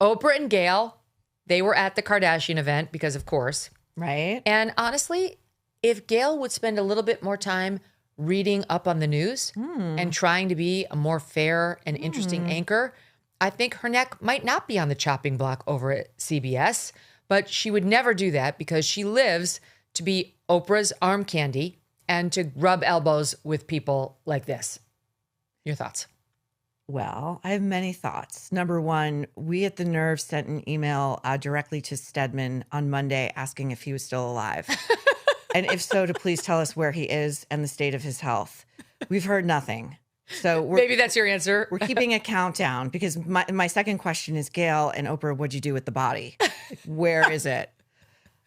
Oprah and Gayle, they were at the Kardashian event because, of course. Right. And honestly, if Gayle would spend a little bit more time reading up on the news and trying to be a more fair and interesting anchor, I think her neck might not be on the chopping block over at CBS. But she would never do that because she lives to be Oprah's arm candy and to rub elbows with people like this. Your thoughts? Well, I have many thoughts. Number one, we at The Nerve sent an email directly to Stedman on Monday asking if he was still alive. And if so, to please tell us where he is and the state of his health. We've heard nothing. So maybe that's your answer. We're keeping a countdown because my second question is, Gayle and Oprah, what'd you do with the body? Where is it?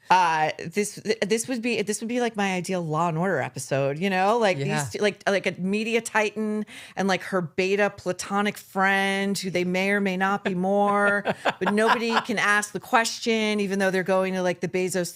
This would be like my ideal Law and Order episode, you know, like these like a media titan and like her beta platonic friend who they may or may not be more, but nobody can ask the question, even though they're going to like the Bezos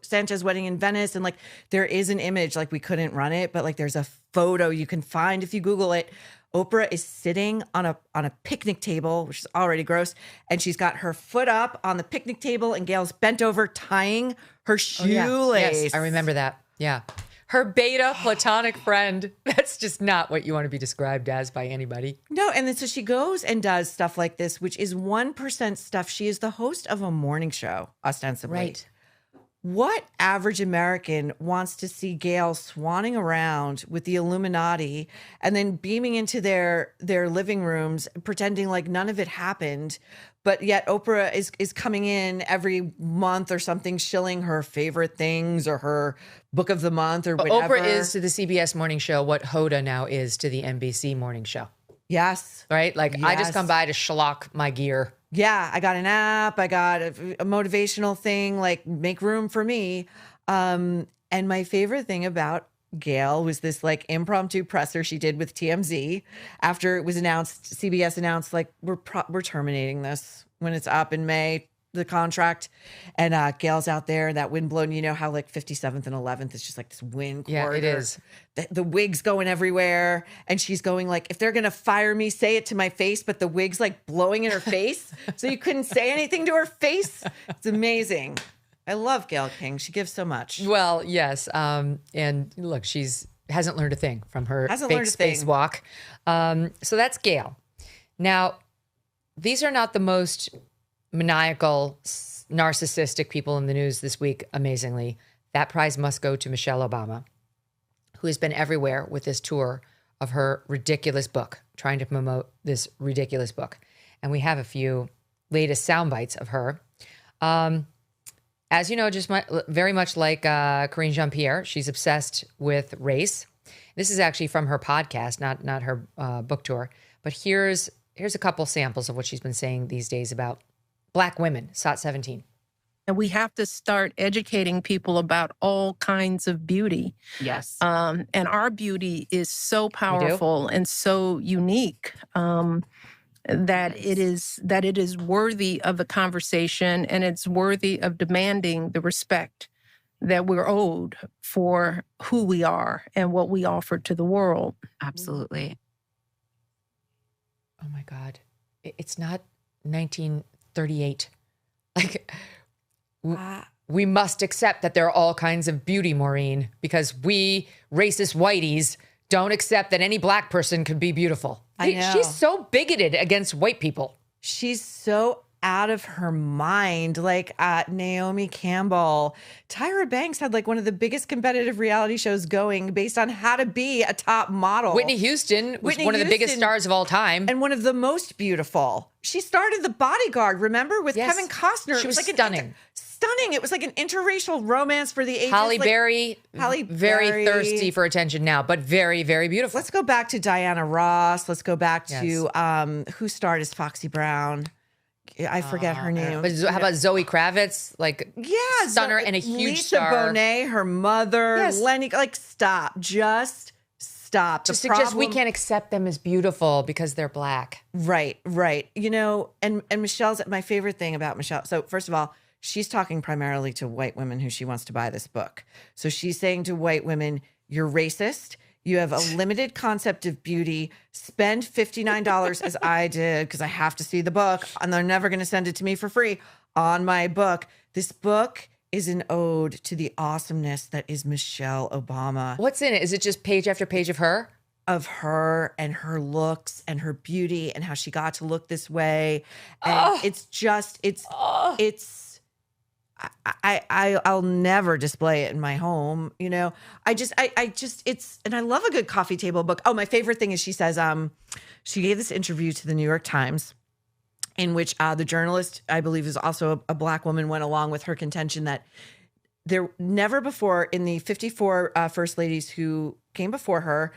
Sanchez wedding in Venice, and like there is an image, like we couldn't run it, but like there's a photo you can find if you Google it. Oprah is sitting on a picnic table, which is already gross, and she's got her foot up on the picnic table, and Gayle's bent over tying her shoelace. Yes, I remember that. Yeah. Her beta platonic friend. That's just not what you want to be described as by anybody. No, and then so she goes and does stuff like this, which is 1% stuff. She is the host of a morning show, ostensibly. Right. What average American wants to see Gayle swanning around with the Illuminati and then beaming into their living rooms, pretending like none of it happened, but yet Oprah is coming in every month or something, shilling her favorite things or her book of the month or whatever. Oprah is to the CBS morning show what Hoda now is to the NBC morning show. Yes. Right? Like I just come by to schlock my gear. Yeah, I got an app. I got a motivational thing, like make room for me. And my favorite thing about Gayle was this like impromptu presser she did with TMZ after it was announced. CBS announced like we're terminating this when it's up in May, the contract. And Gayle's out there, that wind blown. You know how like 57th and 11th is just like this wind corridor. Yeah, it is. The wig's going everywhere. And she's going like, if they're going to fire me, say it to my face. But the wig's like blowing in her face. So you couldn't say anything to her face. It's amazing. I love Gayle King. She gives so much. Well, yes. And look, hasn't learned a thing from her fake spacewalk. So that's Gayle. Now, these are not the most maniacal, narcissistic people in the news this week, amazingly. That prize must go to Michelle Obama, who has been everywhere with this tour of her ridiculous book, trying to promote this ridiculous book. And we have a few latest sound bites of her. As you know, very much like Karine Jean-Pierre, she's obsessed with race. This is actually from her podcast, not her book tour. But here's a couple samples of what she's been saying these days about Black women, SOT 17. And we have to start educating people about all kinds of beauty. Yes. And our beauty is so powerful and so unique that it is worthy of the conversation, and it's worthy of demanding the respect that we're owed for who we are and what we offer to the world. Absolutely. Oh my God. It's not 1938. Like, we must accept that there are all kinds of beauty, Maureen, because we racist whiteys don't accept that any Black person could be beautiful. I know. She's so bigoted against white people. She's so out of her mind. Like Naomi Campbell, Tyra Banks had like one of the biggest competitive reality shows going based on how to be a top model. Whitney Houston was one of the biggest stars of all time. And one of the most beautiful. She started The Bodyguard, remember, with Yes. Kevin Costner. She was like stunning. Stunning. It was like an interracial romance for the ages. Halle Berry, Halle very Berry. thirsty for attention now, but very, very beautiful. Let's go back to Diana Ross. Let's go back to who starred as Foxy Brown. I forget her name. But how about Zoe Kravitz? Like, yeah, stunner and a huge Lisa star. Bonet, her mother, Yes. Lenny. Like, stop. Just stop. To suggest we can't accept them as beautiful because they're Black. Right. You know, and Michelle's my favorite thing about Michelle. So first of all, she's talking primarily to white women who she wants to buy this book. So she's saying to white women, you're racist. You have a limited concept of beauty. Spend $59 as I did, because I have to see the book, and they're never going to send it to me for free, on my book. This book is an ode to the awesomeness that is Michelle Obama. What's in it? Is it just page after page of her? Of her and her looks and her beauty and how she got to look this way. And I'll never display it in my home. You know, and I love a good coffee table book. Oh, my favorite thing is she says, she gave this interview to the New York Times in which the journalist, I believe is also a Black woman, went along with her contention that there never before in the 54 first ladies who came before her,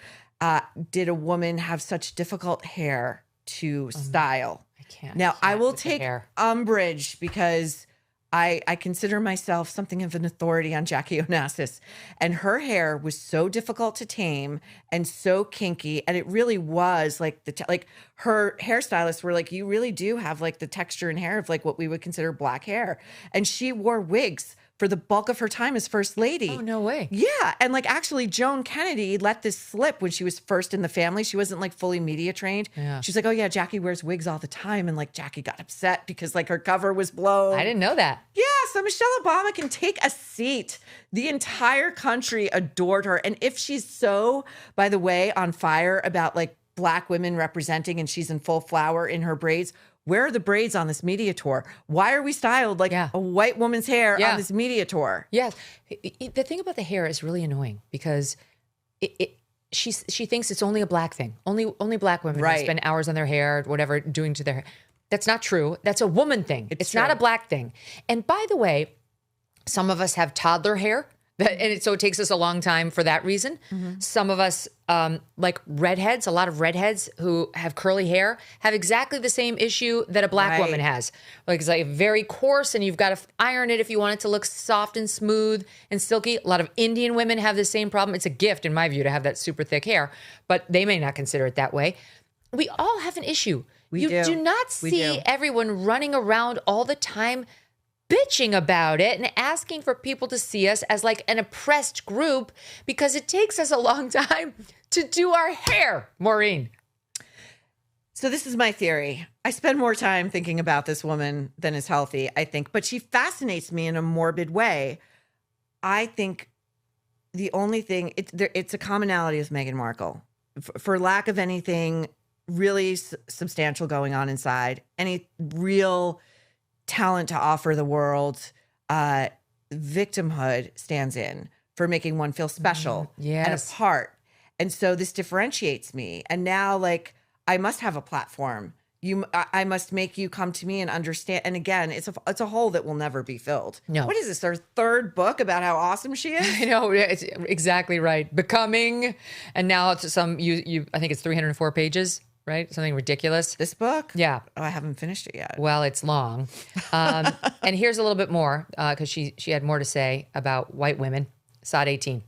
did a woman have such difficult hair to style. I can't. Now, I will take umbrage because I consider myself something of an authority on Jackie Onassis, and her hair was so difficult to tame and so kinky, and it really was like like her hairstylists were like, you really do have like the texture and hair of like what we would consider Black hair, and she wore wigs for the bulk of her time as first lady. Oh, no way. Yeah. And like actually Joan Kennedy let this slip when she was first in the family. She wasn't like fully media trained. Yeah. She's like, oh yeah, Jackie wears wigs all the time. And like Jackie got upset because like her cover was blown. I didn't know that. Yeah. So Michelle Obama can take a seat. The entire country adored her. And if she's so, by the way, on fire about like Black women representing and she's in full flower in her braids, where are the braids on this media tour? Why are we styled like a white woman's hair on this media tour? Yes. The thing about the hair is really annoying because she thinks it's only a Black thing. Only Black women who spend hours on their hair, whatever, doing to their hair. That's not true. That's a woman thing. It's not a Black thing. And by the way, some of us have toddler hair. So it takes us a long time for that reason. Mm-hmm. Some of us, like redheads, a lot of redheads who have curly hair have exactly the same issue that a Black woman has. Like it's like very coarse and you've got to iron it if you want it to look soft and smooth and silky. A lot of Indian women have the same problem. It's a gift in my view to have that super thick hair, but they may not consider it that way. We all have an issue. You do not see everyone running around all the time bitching about it and asking for people to see us as like an oppressed group because it takes us a long time to do our hair, Maureen. So this is my theory. I spend more time thinking about this woman than is healthy, I think, but she fascinates me in a morbid way. I think the only thing, it's a commonality with Meghan Markle. For lack of anything really substantial going on inside, any real talent to offer the world, victimhood stands in for making one feel special and apart. And so this differentiates me. And now like I must have a platform. I must make you come to me and understand. And again, it's a hole that will never be filled. No. What is this, our third book about how awesome she is? I know, it's exactly right. Becoming, and now it's I think it's 304 pages. Right? Something ridiculous. This book? Yeah. Oh, I haven't finished it yet. Well, it's long. And here's a little bit more because she had more to say about white women. Sod 18.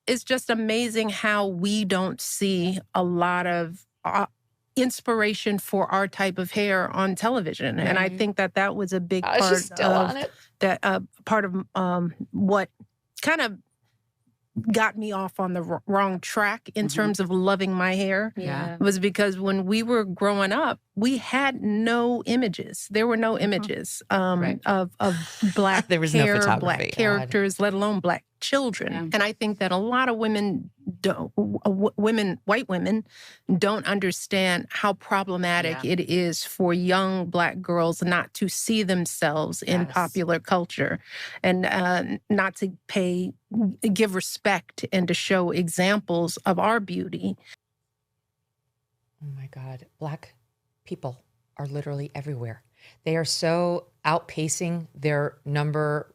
It's just amazing how we don't see a lot of inspiration for our type of hair on television. And I think that was a big part of what kind of got me off on the wrong track in terms of loving my hair was because when we were growing up, we had no images. There were no images of Black there was hair, no photography. Black characters, let alone Black children. Yeah. And I think that a lot of women white women don't understand how problematic it is for young Black girls not to see themselves in popular culture and not to give respect and to show examples of our beauty. Oh my God. Black people are literally everywhere. They are so outpacing their number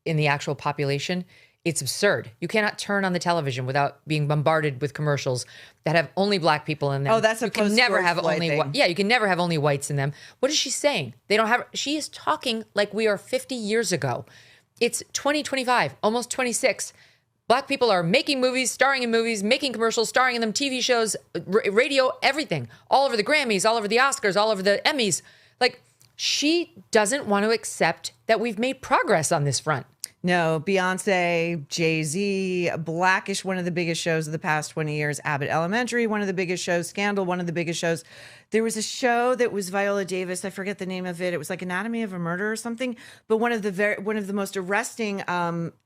in the actual population. It's absurd. You cannot turn on the television without being bombarded with commercials that have only Black people in them. Oh, that's a you can never have only thing. you can never have only whites in them. What is she saying? They don't have. She is talking like we are 50 years ago. It's 2025, almost 26. Black people are making movies, starring in movies, making commercials, starring in them, TV shows, radio, everything, all over the Grammys, all over the Oscars, all over the Emmys. Like, she doesn't want to accept that we've made progress on this front. No, Beyonce, Jay-Z, Blackish, one of the biggest shows of the past 20 years, Abbott Elementary, one of the biggest shows, Scandal, one of the biggest shows. There was a show that was Viola Davis. I forget the name of it. It was like Anatomy of a Murder or something. But one of the most arresting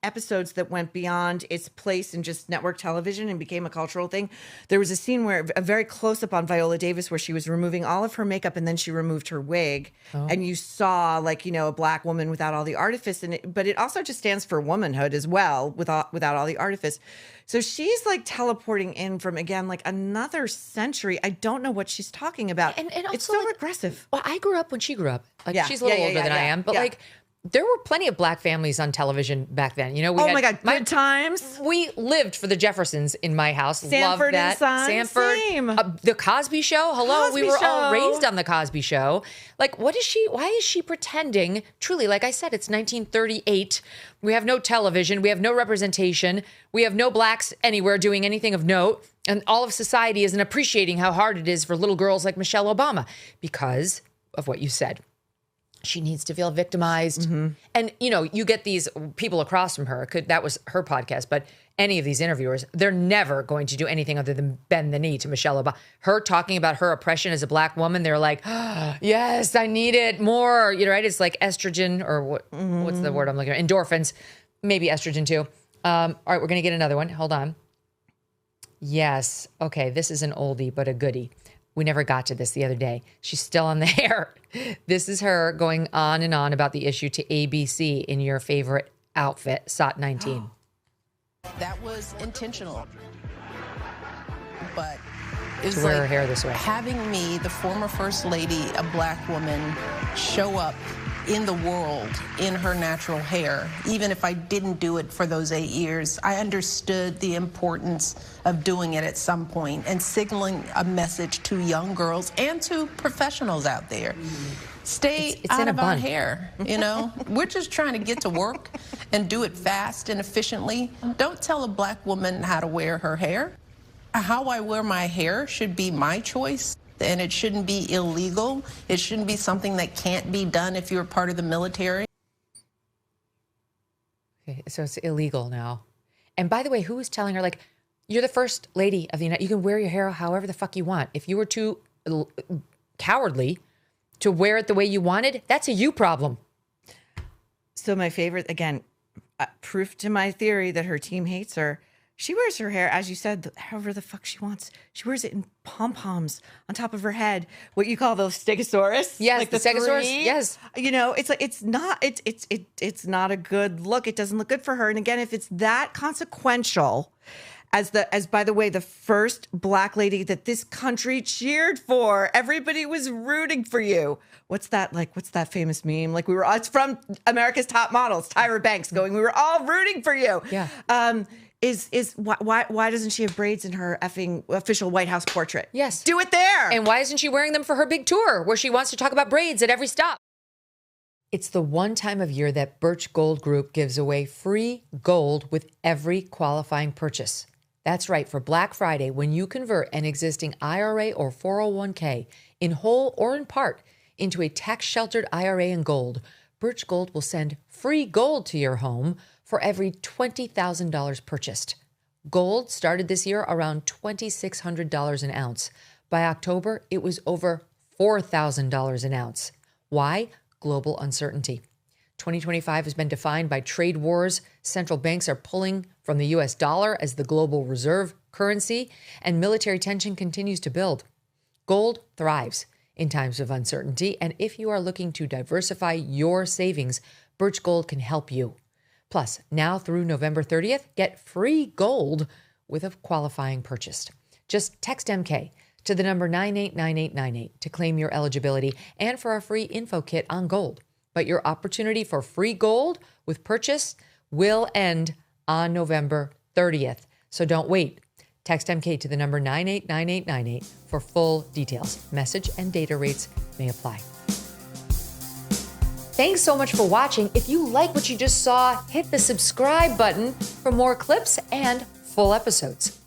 episodes that went beyond its place in just network television and became a cultural thing. There was a scene where a very close up on Viola Davis where she was removing all of her makeup and then she removed her wig, and you saw a black woman without all the artifice in it. But it also just stands for womanhood as well, without all the artifice. So she's like teleporting in from, again, like another century. I don't know what she's talking about. And also, it's so regressive. Well, I grew up when she grew up. She's a little older than I am. But there were plenty of black families on television back then. We had, my God, good times. We lived for the Jeffersons in my house. Sanford Loved that. and Son. Sanford. The Cosby Show. Hello, we were all raised on the Cosby Show. Like, why is she pretending? Truly, like I said, it's 1938. We have no television. We have no representation. We have no blacks anywhere doing anything of note. And all of society isn't appreciating how hard it is for little girls like Michelle Obama because of what you said. She needs to feel victimized. Mm-hmm. And, you get these people across from her. That was her podcast. But any of these interviewers, they're never going to do anything other than bend the knee to Michelle Obama. Her talking about her oppression as a black woman, they're like, yes, I need it more. Right? It's like estrogen or what's the word I'm looking at? Endorphins. Maybe estrogen too. All right, we're going to get another one. Hold on. Yes. Okay, this is an oldie, but a goodie. We never got to this the other day. She's still on the air. This is her going on and on about the issue to ABC in your favorite outfit, SOT 19. That was intentional. But it was to wear her hair this way. Having me, the former first lady, a black woman, show up in the world in her natural hair. Even if I didn't do it for those 8 years, I understood the importance of doing it at some point and signaling a message to young girls and to professionals out there. Stay out of our hair, We're just trying to get to work and do it fast and efficiently. Don't tell a black woman how to wear her hair. How I wear my hair should be my choice. And it shouldn't be illegal. It shouldn't be something that can't be done if you're part of the military. Okay, so it's illegal now. And by the way, who was telling her, like, you're the first lady of the United States. You can wear your hair however the fuck you want. If you were too cowardly to wear it the way you wanted, that's a you problem. So my favorite, again, proof to my theory that her team hates her. She wears her hair, as you said, however the fuck she wants. She wears it in pom-poms on top of her head. What you call those stegosaurus? Yes, like the stegosaurus. Yes. It's like it's not a good look. It doesn't look good for her. And again, if it's that consequential, as by the way, the first black lady that this country cheered for, everybody was rooting for you. What's that famous meme? Like it's from America's Top Models, Tyra Banks going, we were all rooting for you. Yeah. Why doesn't she have braids in her effing official White House portrait? Yes. Do it there. And why isn't she wearing them for her big tour where she wants to talk about braids at every stop? It's the one time of year that Birch Gold Group gives away free gold with every qualifying purchase. That's right. For Black Friday, when you convert an existing IRA or 401k in whole or in part into a tax-sheltered IRA in gold, Birch Gold will send free gold to your home for every $20,000 purchased. Gold started this year around $2,600 an ounce. By October, it was over $4,000 an ounce. Why? Global uncertainty. 2025 has been defined by trade wars. Central banks are pulling from the US dollar as the global reserve currency, and military tension continues to build. Gold thrives in times of uncertainty, and if you are looking to diversify your savings, Birch Gold can help you. Plus, now through November 30th, get free gold with a qualifying purchase. Just text MK to the number 989898 to claim your eligibility and for a free info kit on gold. But your opportunity for free gold with purchase will end on November 30th. So don't wait. Text MK to the number 989898 for full details. Message and data rates may apply. Thanks so much for watching. If you like what you just saw, hit the subscribe button for more clips and full episodes.